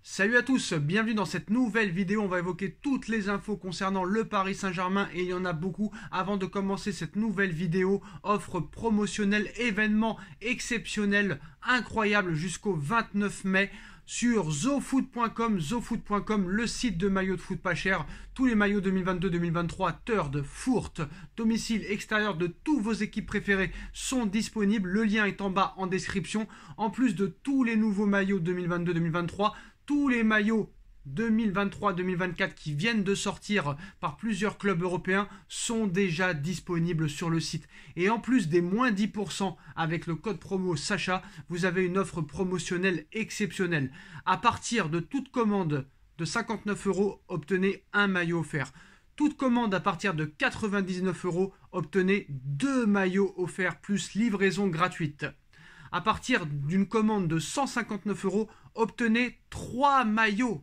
Salut à tous, bienvenue dans cette nouvelle vidéo. On va évoquer toutes les infos concernant le Paris Saint-Germain et il y en a beaucoup. Avant de commencer cette nouvelle vidéo, offre promotionnelle, événement exceptionnel, incroyable jusqu'au 29 mai. Sur zofoot.com, le site de maillots de foot pas cher. Tous les maillots 2022-2023, Third, Fourth, domicile extérieur de toutes vos équipes préférées sont disponibles. Le lien est en bas en description. En plus de tous les nouveaux maillots 2022-2023, tous les maillots 2023-2024 qui viennent de sortir par plusieurs clubs européens sont déjà disponibles sur le site. Et en plus des moins 10% avec le code promo Sacha, vous avez une offre promotionnelle exceptionnelle. À partir de toute commande de 59 €, obtenez un maillot offert. Toute commande à partir de 99 €, obtenez 2 maillots offerts plus livraison gratuite. À partir d'une commande de 159 €, obtenez 3 maillots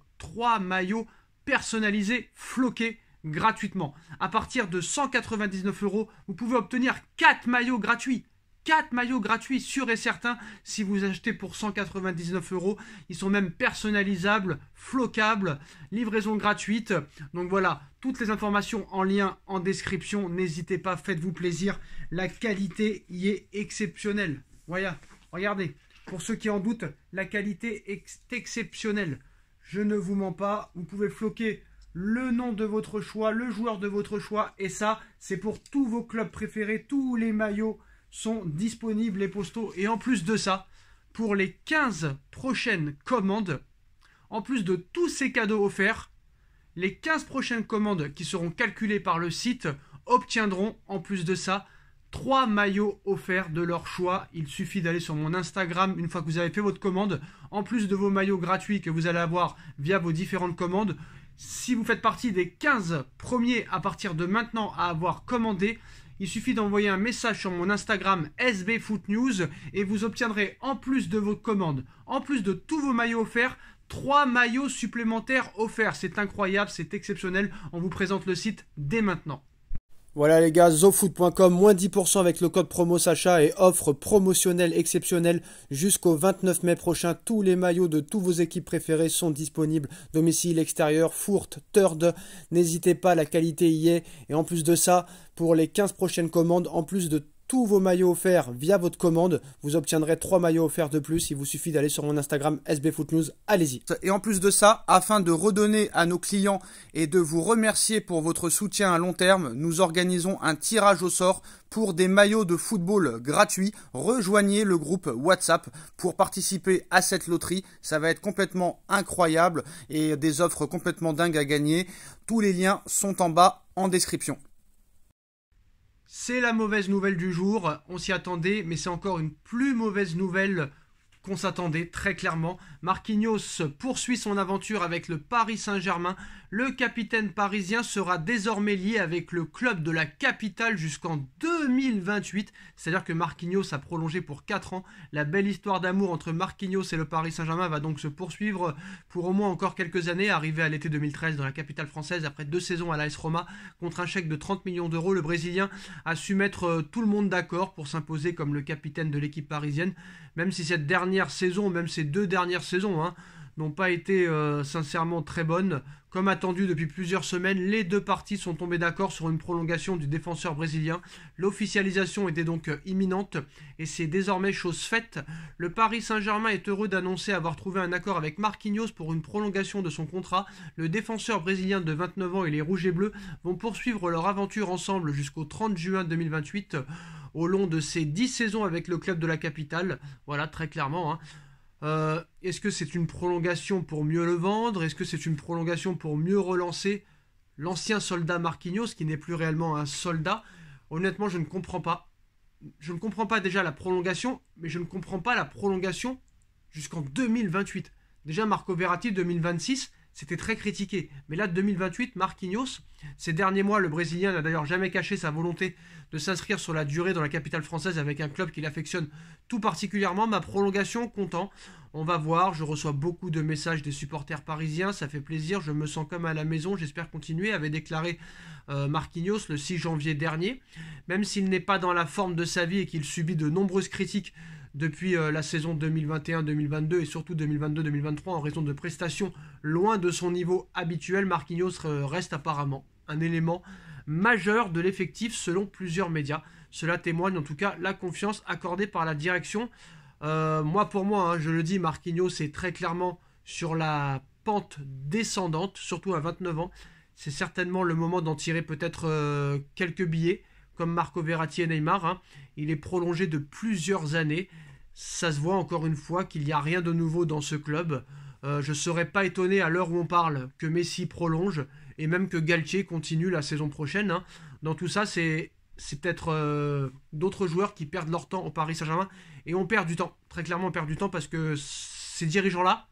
personnalisés, floqués gratuitement. À partir de 199 €, vous pouvez obtenir 4 maillots gratuits. 4 maillots gratuits, sûrs et certains, si vous achetez pour 199 €. Ils sont même personnalisables, floquables, livraison gratuite. Donc voilà, toutes les informations en lien en description. N'hésitez pas, faites-vous plaisir. La qualité y est exceptionnelle. Voilà, regardez. Pour ceux qui en doutent, la qualité est exceptionnelle. Je ne vous mens pas. Vous pouvez floquer le nom de votre choix, le joueur de votre choix. Et ça, c'est pour tous vos clubs préférés. Tous les maillots sont disponibles, les postaux. Et en plus de ça, pour les 15 prochaines commandes, en plus de tous ces cadeaux offerts, les 15 prochaines commandes qui seront calculées par le site obtiendront, en plus de ça, 3 maillots offerts de leur choix. Il suffit d'aller sur mon Instagram une fois que vous avez fait votre commande. En plus de vos maillots gratuits que vous allez avoir via vos différentes commandes, si vous faites partie des 15 premiers à partir de maintenant à avoir commandé, il suffit d'envoyer un message sur mon Instagram SBFootNews et vous obtiendrez, en plus de votre commande, en plus de tous vos maillots offerts, 3 maillots supplémentaires offerts. C'est incroyable, c'est exceptionnel. On vous présente le site dès maintenant. Voilà les gars, zofoot.com, moins 10% avec le code promo Sacha et offre promotionnelle exceptionnelle jusqu'au 29 mai prochain. Tous les maillots de toutes vos équipes préférées sont disponibles. Domicile, extérieur, Fourth, Third. N'hésitez pas, la qualité y est. Et en plus de ça, pour les 15 prochaines commandes, en plus de tous vos maillots offerts via votre commande, vous obtiendrez 3 maillots offerts de plus. Il vous suffit d'aller sur mon Instagram SBFootNews. Allez-y. Et en plus de ça, afin de redonner à nos clients et de vous remercier pour votre soutien à long terme, nous organisons un tirage au sort pour des maillots de football gratuits. Rejoignez le groupe WhatsApp pour participer à cette loterie. Ça va être complètement incroyable et des offres complètement dingues à gagner. Tous les liens sont en bas en description. C'est la mauvaise nouvelle du jour, on s'y attendait, mais c'est encore une plus mauvaise nouvelle qu'on s'attendait très clairement. Marquinhos poursuit son aventure avec le Paris Saint-Germain. Le capitaine parisien sera désormais lié avec le club de la capitale jusqu'en 2028. C'est-à-dire que Marquinhos a prolongé pour 4 ans. La belle histoire d'amour entre Marquinhos et le Paris Saint-Germain va donc se poursuivre pour au moins encore quelques années. Arrivé à l'été 2013 dans la capitale française, après 2 saisons à l'AS Roma, contre un chèque de 30 millions d'euros, le Brésilien a su mettre tout le monde d'accord pour s'imposer comme le capitaine de l'équipe parisienne. Même si cette dernière saison, même ces 2 dernières saisons, n'ont pas été sincèrement très bonnes. Comme attendu depuis plusieurs semaines, les 2 parties sont tombées d'accord sur une prolongation du défenseur brésilien. L'officialisation était donc imminente et c'est désormais chose faite. Le Paris Saint-Germain est heureux d'annoncer avoir trouvé un accord avec Marquinhos pour une prolongation de son contrat. Le défenseur brésilien de 29 ans et les Rouges et Bleus vont poursuivre leur aventure ensemble jusqu'au 30 juin 2028 au long de ces 10 saisons avec le club de la capitale. Voilà, très clairement. Est-ce que c'est une prolongation pour mieux le vendre? Est-ce que c'est une prolongation pour mieux relancer l'ancien soldat Marquinhos, qui n'est plus réellement un soldat? Honnêtement, je ne comprends pas. Je ne comprends pas déjà la prolongation, mais je ne comprends pas la prolongation jusqu'en 2028. Déjà, Marco Verratti, 2026, c'était très critiqué. Mais là, 2028, Marquinhos, ces derniers mois, le Brésilien n'a d'ailleurs jamais caché sa volonté de s'inscrire sur la durée dans la capitale française avec un club qu'il affectionne tout particulièrement. Ma prolongation, content. On va voir, je reçois beaucoup de messages des supporters parisiens, ça fait plaisir, je me sens comme à la maison, j'espère continuer, avait déclaré Marquinhos le 6 janvier dernier. Même s'il n'est pas dans la forme de sa vie et qu'il subit de nombreuses critiques depuis la saison 2021-2022 et surtout 2022-2023 en raison de prestations loin de son niveau habituel. Marquinhos reste apparemment un élément majeur de l'effectif selon plusieurs médias. Cela témoigne en tout cas la confiance accordée par la direction. Pour moi, je le dis, Marquinhos est très clairement sur la pente descendante, surtout à 29 ans. C'est certainement le moment d'en tirer peut-être quelques billets, comme Marco Verratti et Neymar. Il est prolongé de plusieurs années. Ça se voit encore une fois qu'il n'y a rien de nouveau dans ce club. Je ne serais pas étonné à l'heure où on parle que Messi prolonge et même que Galtier continue la saison prochaine. Dans tout ça, c'est peut-être d'autres joueurs qui perdent leur temps au Paris Saint-Germain et on perd du temps. Très clairement, on perd du temps parce que ces dirigeants-là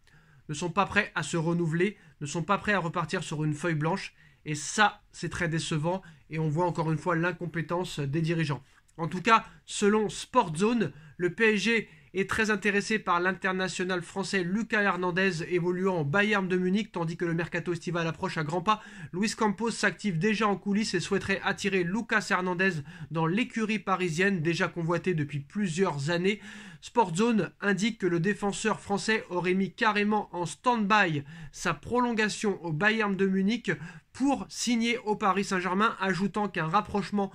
ne sont pas prêts à se renouveler, ne sont pas prêts à repartir sur une feuille blanche. Et ça, c'est très décevant et on voit encore une fois l'incompétence des dirigeants. En tout cas, selon Sportzone, le PSG est très intéressé par l'international français Lucas Hernandez évoluant au Bayern de Munich, tandis que le mercato estival approche à grands pas. Luis Campos s'active déjà en coulisses et souhaiterait attirer Lucas Hernandez dans l'écurie parisienne, déjà convoitée depuis plusieurs années. Sportzone indique que le défenseur français aurait mis carrément en stand-by sa prolongation au Bayern de Munich pour signer au Paris Saint-Germain, ajoutant qu'un rapprochement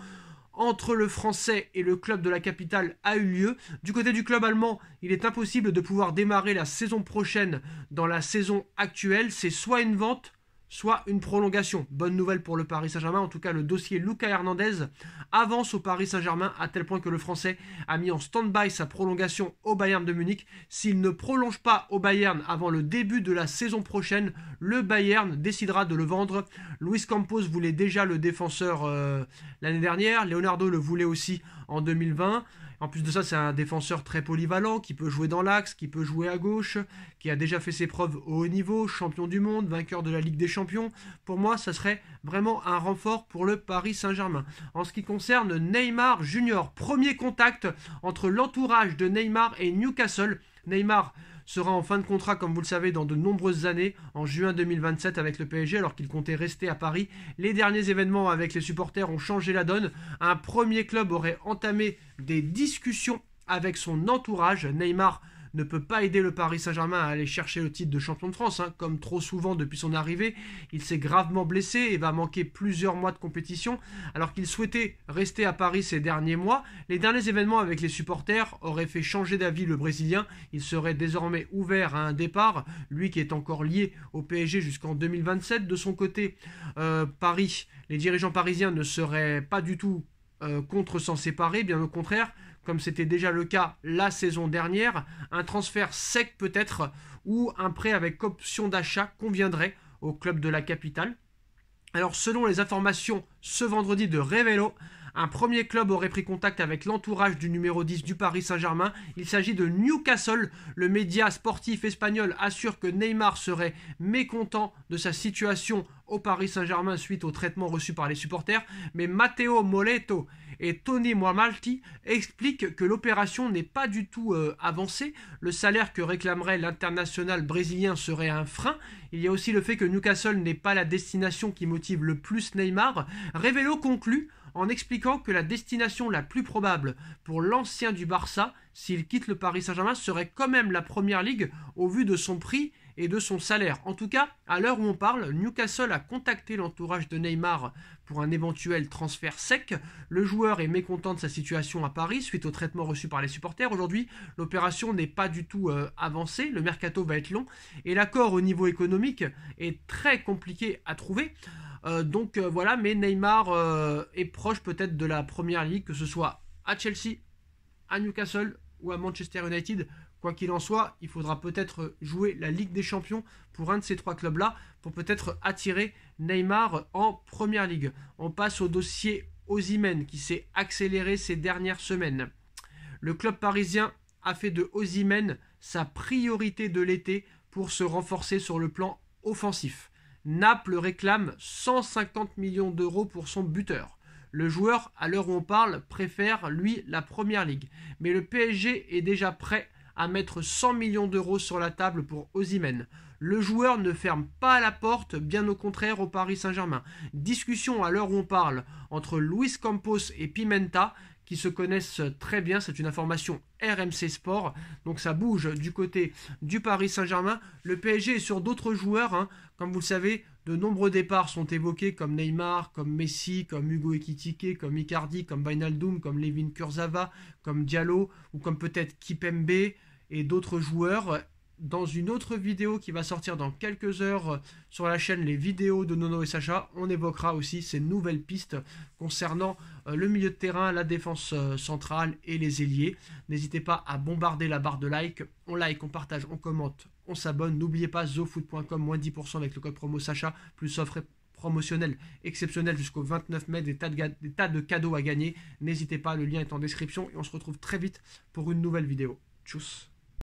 entre le français et le club de la capitale a eu lieu. Du côté du club allemand, il est impossible de pouvoir démarrer la saison prochaine dans la saison actuelle. C'est soit une vente, soit une prolongation. Bonne nouvelle pour le Paris Saint-Germain. En tout cas, le dossier Lucas Hernandez avance au Paris Saint-Germain à tel point que le Français a mis en stand-by sa prolongation au Bayern de Munich. S'il ne prolonge pas au Bayern avant le début de la saison prochaine, le Bayern décidera de le vendre. Luis Campos voulait déjà le défenseur l'année dernière. Leonardo le voulait aussi en 2020. En plus de ça, c'est un défenseur très polyvalent qui peut jouer dans l'axe, qui peut jouer à gauche, qui a déjà fait ses preuves au haut niveau, champion du monde, vainqueur de la Ligue des Champions. Pour moi, ça serait vraiment un renfort pour le Paris Saint-Germain. En ce qui concerne Neymar Junior, premier contact entre l'entourage de Neymar et Newcastle. Neymar sera en fin de contrat, comme vous le savez, dans de nombreuses années, en juin 2027 avec le PSG, alors qu'il comptait rester à Paris. Les derniers événements avec les supporters ont changé la donne. Un premier club aurait entamé des discussions avec son entourage. Neymar ne peut pas aider le Paris Saint-Germain à aller chercher le titre de champion de France, comme trop souvent depuis son arrivée. Il s'est gravement blessé et va manquer plusieurs mois de compétition, alors qu'il souhaitait rester à Paris ces derniers mois. Les derniers événements avec les supporters auraient fait changer d'avis le Brésilien. Il serait désormais ouvert à un départ, lui qui est encore lié au PSG jusqu'en 2027. De son côté, Paris, les dirigeants parisiens ne seraient pas du tout contre s'en séparer, bien au contraire, comme c'était déjà le cas la saison dernière. Un transfert sec peut-être, ou un prêt avec option d'achat conviendrait au club de la capitale. Alors selon les informations ce vendredi de Révélo, un premier club aurait pris contact avec l'entourage du numéro 10 du Paris Saint-Germain. Il s'agit de Newcastle. Le média sportif espagnol assure que Neymar serait mécontent de sa situation au Paris Saint-Germain suite au traitement reçu par les supporters. Mais Matteo Moleto et Tony Muamalti expliquent que l'opération n'est pas du tout avancée. Le salaire que réclamerait l'international brésilien serait un frein. Il y a aussi le fait que Newcastle n'est pas la destination qui motive le plus Neymar. Révélo conclut en expliquant que la destination la plus probable pour l'ancien du Barça, s'il quitte le Paris Saint-Germain, serait quand même la Première Ligue au vu de son prix et de son salaire. En tout cas, à l'heure où on parle, Newcastle a contacté l'entourage de Neymar pour un éventuel transfert sec. Le joueur est mécontent de sa situation à Paris suite au traitement reçu par les supporters. Aujourd'hui, l'opération n'est pas du tout avancée, le mercato va être long et l'accord au niveau économique est très compliqué à trouver. Voilà, mais Neymar est proche peut-être de la Première Ligue, que ce soit à Chelsea, à Newcastle ou à Manchester United. Quoi qu'il en soit, il faudra peut-être jouer la Ligue des Champions pour un de ces trois clubs-là, pour peut-être attirer Neymar en Première Ligue. On passe au dossier Osimhen qui s'est accéléré ces dernières semaines. Le club parisien a fait de Osimhen sa priorité de l'été pour se renforcer sur le plan offensif. Naples réclame 150 millions d'euros pour son buteur. Le joueur, à l'heure où on parle, préfère, lui, la Première Ligue. Mais le PSG est déjà prêt à mettre 100 millions d'euros sur la table pour Osimhen. Le joueur ne ferme pas la porte, bien au contraire, au Paris Saint-Germain. Discussion à l'heure où on parle entre Luis Campos et Pimenta, qui se connaissent très bien. C'est une information RMC Sport. Donc ça bouge du côté du Paris Saint-Germain. Le PSG est sur d'autres joueurs, hein. Comme vous le savez, de nombreux départs sont évoqués comme Neymar, comme Messi, comme Hugo Ekitike, comme Icardi, comme Wijnaldum, comme Layvin Kurzawa, comme Diallo ou comme peut-être Kipembe et d'autres joueurs. Dans une autre vidéo qui va sortir dans quelques heures sur la chaîne Les Vidéos de Nono et Sacha, on évoquera aussi ces nouvelles pistes concernant le milieu de terrain, la défense centrale et les ailiers. N'hésitez pas à bombarder la barre de like. On like, on partage, on commente, on s'abonne. N'oubliez pas zofoot.com, moins 10% avec le code promo Sacha, plus offre promotionnelle exceptionnelle jusqu'au 29 mai, des tas de cadeaux à gagner. N'hésitez pas, le lien est en description et on se retrouve très vite pour une nouvelle vidéo. Tchuss.